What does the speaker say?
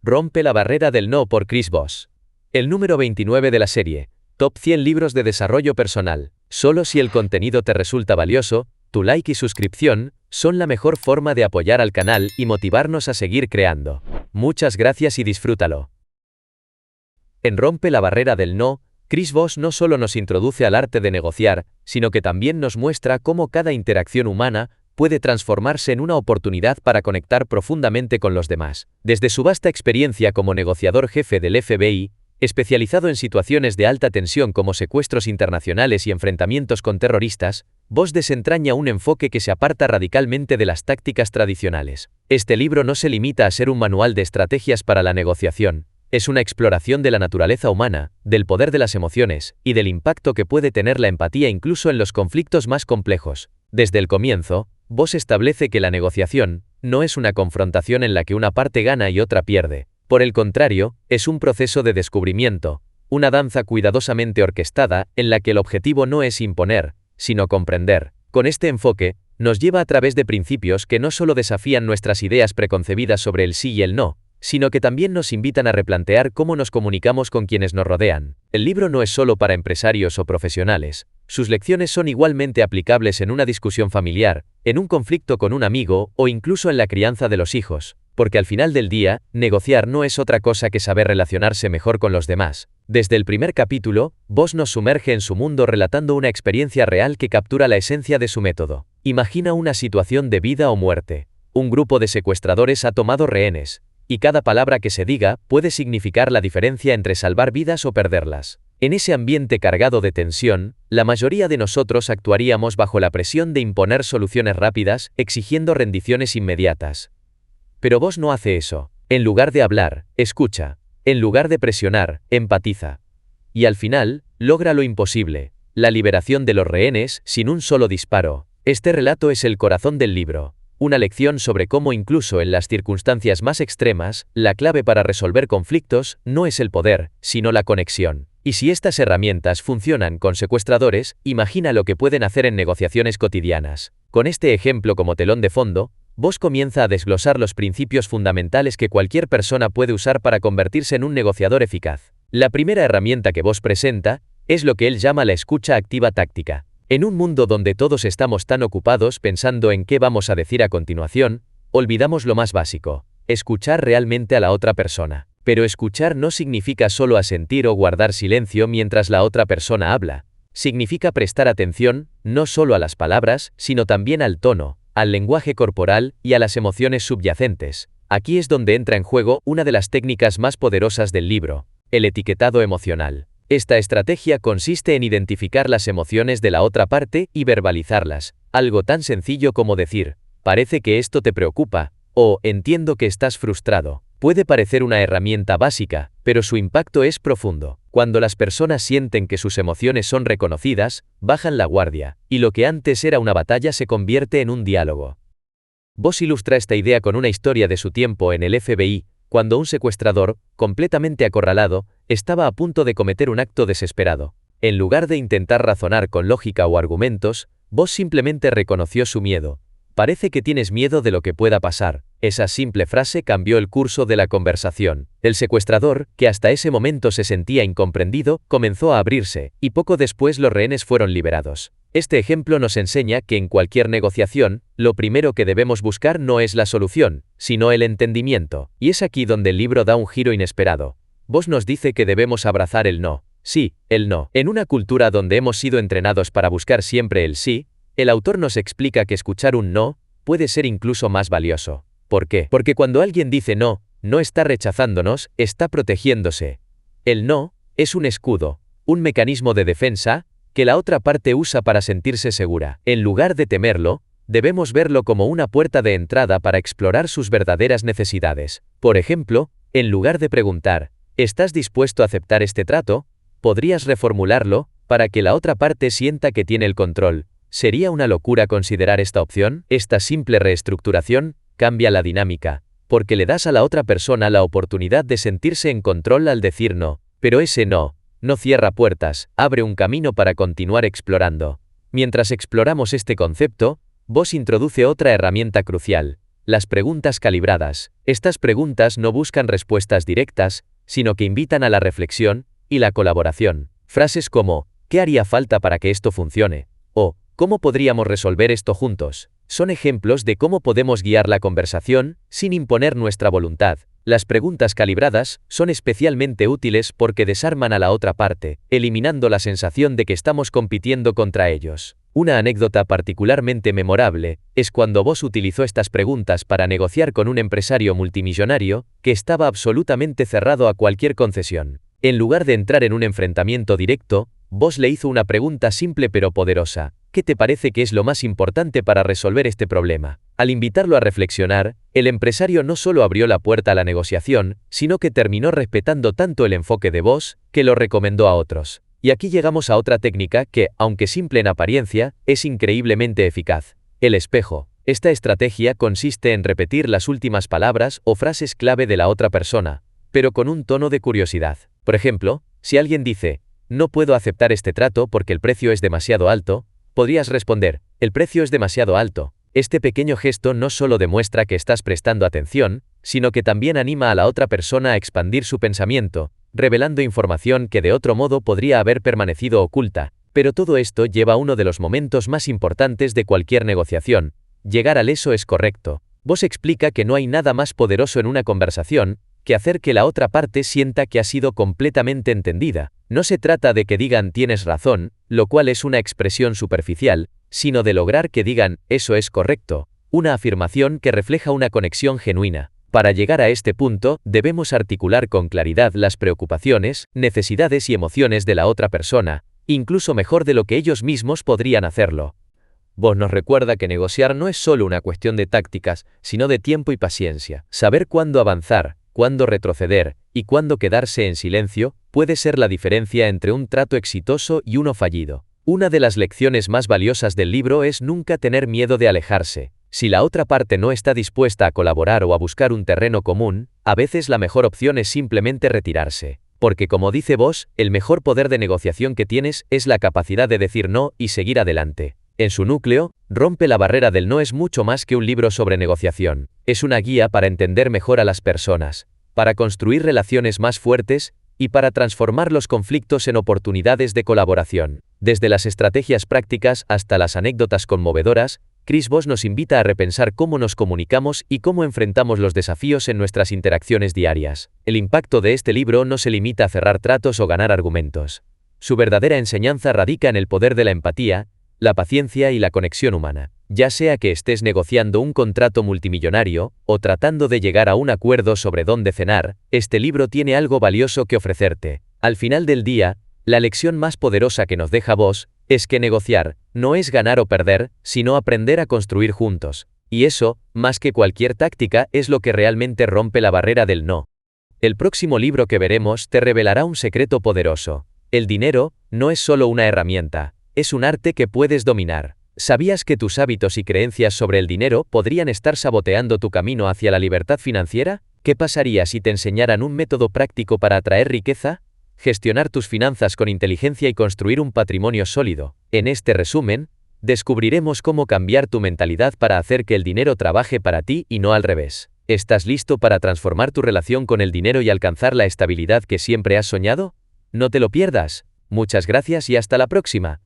Rompe la barrera del no por Chris Voss. El número 29 de la serie. Top 100 libros de desarrollo personal. Solo si el contenido te resulta valioso, tu like y suscripción son la mejor forma de apoyar al canal y motivarnos a seguir creando. Muchas gracias y disfrútalo. En Rompe la barrera del no, Chris Voss no solo nos introduce al arte de negociar, sino que también nos muestra cómo cada interacción humana puede transformarse en una oportunidad para conectar profundamente con los demás. Desde su vasta experiencia como negociador jefe del FBI, especializado en situaciones de alta tensión como secuestros internacionales y enfrentamientos con terroristas, Voss desentraña un enfoque que se aparta radicalmente de las tácticas tradicionales. Este libro no se limita a ser un manual de estrategias para la negociación, es una exploración de la naturaleza humana, del poder de las emociones y del impacto que puede tener la empatía incluso en los conflictos más complejos. Desde el comienzo, Voss establece que la negociación no es una confrontación en la que una parte gana y otra pierde. Por el contrario, es un proceso de descubrimiento, una danza cuidadosamente orquestada en la que el objetivo no es imponer, sino comprender. Con este enfoque, nos lleva a través de principios que no solo desafían nuestras ideas preconcebidas sobre el sí y el no, sino que también nos invitan a replantear cómo nos comunicamos con quienes nos rodean. El libro no es solo para empresarios o profesionales. Sus lecciones son igualmente aplicables en una discusión familiar, en un conflicto con un amigo o incluso en la crianza de los hijos, porque al final del día, negociar no es otra cosa que saber relacionarse mejor con los demás. Desde el primer capítulo, Voss nos sumerge en su mundo relatando una experiencia real que captura la esencia de su método. Imagina una situación de vida o muerte. Un grupo de secuestradores ha tomado rehenes, y cada palabra que se diga puede significar la diferencia entre salvar vidas o perderlas. En ese ambiente cargado de tensión, la mayoría de nosotros actuaríamos bajo la presión de imponer soluciones rápidas, exigiendo rendiciones inmediatas. Pero Voss no hace eso. En lugar de hablar, escucha. En lugar de presionar, empatiza. Y al final, logra lo imposible, la liberación de los rehenes sin un solo disparo. Este relato es el corazón del libro. Una lección sobre cómo incluso en las circunstancias más extremas, la clave para resolver conflictos no es el poder, sino la conexión. Y si estas herramientas funcionan con secuestradores, imagina lo que pueden hacer en negociaciones cotidianas. Con este ejemplo como telón de fondo, Voss comienza a desglosar los principios fundamentales que cualquier persona puede usar para convertirse en un negociador eficaz. La primera herramienta que Voss presenta es lo que él llama la escucha activa táctica. En un mundo donde todos estamos tan ocupados pensando en qué vamos a decir a continuación, olvidamos lo más básico: escuchar realmente a la otra persona. Pero escuchar no significa solo asentir o guardar silencio mientras la otra persona habla. Significa prestar atención, no solo a las palabras, sino también al tono, al lenguaje corporal y a las emociones subyacentes. Aquí es donde entra en juego una de las técnicas más poderosas del libro: el etiquetado emocional. Esta estrategia consiste en identificar las emociones de la otra parte y verbalizarlas, algo tan sencillo como decir, parece que esto te preocupa, o entiendo que estás frustrado. Puede parecer una herramienta básica, pero su impacto es profundo. Cuando las personas sienten que sus emociones son reconocidas, bajan la guardia, y lo que antes era una batalla se convierte en un diálogo. Voss ilustra esta idea con una historia de su tiempo en el FBI, cuando un secuestrador, completamente acorralado, estaba a punto de cometer un acto desesperado. En lugar de intentar razonar con lógica o argumentos, Voss simplemente reconoció su miedo. Parece que tienes miedo de lo que pueda pasar. Esa simple frase cambió el curso de la conversación. El secuestrador, que hasta ese momento se sentía incomprendido, comenzó a abrirse, y poco después los rehenes fueron liberados. Este ejemplo nos enseña que en cualquier negociación, lo primero que debemos buscar no es la solución, sino el entendimiento. Y es aquí donde el libro da un giro inesperado. Voss nos dice que debemos abrazar el no. Sí, el no. En una cultura donde hemos sido entrenados para buscar siempre el sí, el autor nos explica que escuchar un no puede ser incluso más valioso. ¿Por qué? Porque cuando alguien dice no, no está rechazándonos, está protegiéndose. El no es un escudo, un mecanismo de defensa que la otra parte usa para sentirse segura. En lugar de temerlo, debemos verlo como una puerta de entrada para explorar sus verdaderas necesidades. Por ejemplo, en lugar de preguntar, ¿estás dispuesto a aceptar este trato?, podrías reformularlo para que la otra parte sienta que tiene el control. ¿Sería una locura considerar esta opción? Esta simple reestructuración cambia la dinámica, porque le das a la otra persona la oportunidad de sentirse en control al decir no. Pero ese no cierra puertas, abre un camino para continuar explorando. Mientras exploramos este concepto, Voss introduce otra herramienta crucial: Las preguntas calibradas. Estas preguntas no buscan respuestas directas, sino que invitan a la reflexión y la colaboración. Frases como, ¿qué haría falta para que esto funcione? O, ¿cómo podríamos resolver esto juntos? Son ejemplos de cómo podemos guiar la conversación sin imponer nuestra voluntad. Las preguntas calibradas son especialmente útiles porque desarman a la otra parte, eliminando la sensación de que estamos compitiendo contra ellos. Una anécdota particularmente memorable es cuando Boss utilizó estas preguntas para negociar con un empresario multimillonario que estaba absolutamente cerrado a cualquier concesión. En lugar de entrar en un enfrentamiento directo, Boss le hizo una pregunta simple pero poderosa. ¿Qué te parece que es lo más importante para resolver este problema? Al invitarlo a reflexionar, el empresario no solo abrió la puerta a la negociación, sino que terminó respetando tanto el enfoque de Boss, que lo recomendó a otros. Y aquí llegamos a otra técnica que, aunque simple en apariencia, es increíblemente eficaz. El espejo. Esta estrategia consiste en repetir las últimas palabras o frases clave de la otra persona, pero con un tono de curiosidad. Por ejemplo, si alguien dice, no puedo aceptar este trato porque el precio es demasiado alto, podrías responder, el precio es demasiado alto. Este pequeño gesto no solo demuestra que estás prestando atención, sino que también anima a la otra persona a expandir su pensamiento, revelando información que de otro modo podría haber permanecido oculta. Pero todo esto lleva a uno de los momentos más importantes de cualquier negociación. Llegar al eso es correcto. Boss explica que no hay nada más poderoso en una conversación que hacer que la otra parte sienta que ha sido completamente entendida. No se trata de que digan tienes razón, lo cual es una expresión superficial, sino de lograr que digan eso es correcto, una afirmación que refleja una conexión genuina. Para llegar a este punto, debemos articular con claridad las preocupaciones, necesidades y emociones de la otra persona, incluso mejor de lo que ellos mismos podrían hacerlo. Boss nos recuerda que negociar no es solo una cuestión de tácticas, sino de tiempo y paciencia. Saber cuándo avanzar, cuándo retroceder y cuándo quedarse en silencio puede ser la diferencia entre un trato exitoso y uno fallido. Una de las lecciones más valiosas del libro es nunca tener miedo de alejarse. Si la otra parte no está dispuesta a colaborar o a buscar un terreno común, a veces la mejor opción es simplemente retirarse. Porque como dice Boss, el mejor poder de negociación que tienes es la capacidad de decir no y seguir adelante. En su núcleo, Rompe la barrera del no es mucho más que un libro sobre negociación. Es una guía para entender mejor a las personas, para construir relaciones más fuertes y para transformar los conflictos en oportunidades de colaboración. Desde las estrategias prácticas hasta las anécdotas conmovedoras, Chris Voss nos invita a repensar cómo nos comunicamos y cómo enfrentamos los desafíos en nuestras interacciones diarias. El impacto de este libro no se limita a cerrar tratos o ganar argumentos. Su verdadera enseñanza radica en el poder de la empatía, la paciencia y la conexión humana. Ya sea que estés negociando un contrato multimillonario o tratando de llegar a un acuerdo sobre dónde cenar, este libro tiene algo valioso que ofrecerte. Al final del día, la lección más poderosa que nos deja Voss es que negociar no es ganar o perder, sino aprender a construir juntos. Y eso, más que cualquier táctica, es lo que realmente rompe la barrera del no. El próximo libro que veremos te revelará un secreto poderoso. El dinero no es solo una herramienta, es un arte que puedes dominar. ¿Sabías que tus hábitos y creencias sobre el dinero podrían estar saboteando tu camino hacia la libertad financiera? ¿Qué pasaría si te enseñaran un método práctico para atraer riqueza, gestionar tus finanzas con inteligencia y construir un patrimonio sólido? En este resumen, descubriremos cómo cambiar tu mentalidad para hacer que el dinero trabaje para ti y no al revés. ¿Estás listo para transformar tu relación con el dinero y alcanzar la estabilidad que siempre has soñado? No te lo pierdas. Muchas gracias y hasta la próxima.